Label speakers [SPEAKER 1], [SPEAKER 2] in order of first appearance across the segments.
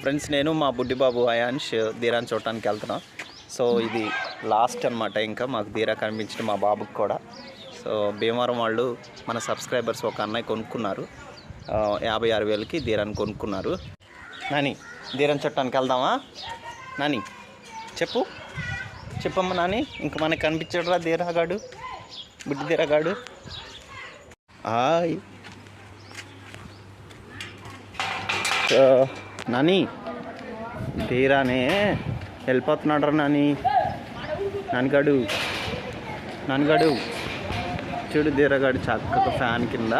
[SPEAKER 1] Friends, నేను మా బుడ్డిబాబు అయాన్ష్ ధీరాన్ని చూడటానికి వెళ్తున్నాం. సో ఇది లాస్ట్ అనమాట. ఇంకా మాకు ధీరా కనిపించిన మా బాబుకి కూడా. సో భీమవరం వాళ్ళు మన సబ్స్క్రైబర్స్ ఒక అన్నయ్య కొనుక్కున్నారు. 56,000కి ధీరాన్ని కొనుక్కున్నారు. నాని, ధీరాన్ని చూడటానికి వెళ్దామా? నాని చెప్పమ్మ నాని. ఇంకా మనకు కనిపించడురా ధీరాగాడు, బుడ్డి ధీరాగాడు. హాయ్ నాని, ధీరానే వెళ్ళిపోతున్నాడు రా నాన్నగాడు చూడు, ధీరాగాడు చక్కగా ఫ్యాన్ కింద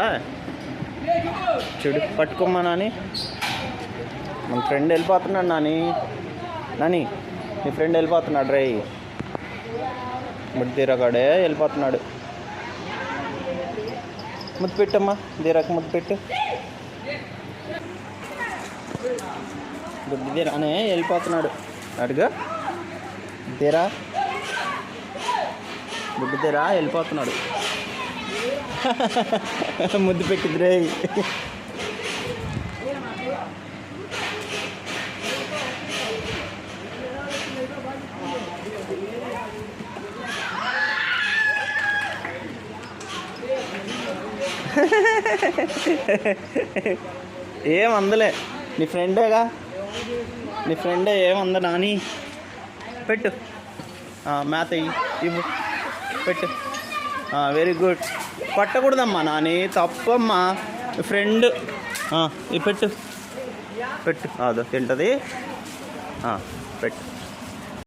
[SPEAKER 1] చూడు. పట్టుకోమ్మా నాని, మన ఫ్రెండ్ వెళ్ళిపోతున్నాడు. నాని నీ ఫ్రెండ్ వెళ్ళిపోతున్నాడు రే. బట్ ధీరాగాడే వెళ్ళిపోతున్నాడు. ముద్దు పెట్టమ్మా, ధీరాకు ముద్దు పెట్టు. బుద్ధి ధీరానే వెళ్ళిపోతున్నాడు. అడుగా ధీరా, బుద్ధి ధీరా వెళ్ళిపోతున్నాడు. ముద్దు పెట్టింది రే. ఏమందలే, నీ ఫ్రెండేగా, నీ ఫ్రెండే. ఏమంద నాని, పెట్టు మ్యాథ్ ఇవ్వు, పెట్టు. Very good. పట్టకూడదమ్మా నాని, తప్పమ్మా. ఫ్రెండ్ ఇది పెట్టు అదో తింటుంది. పెట్టు.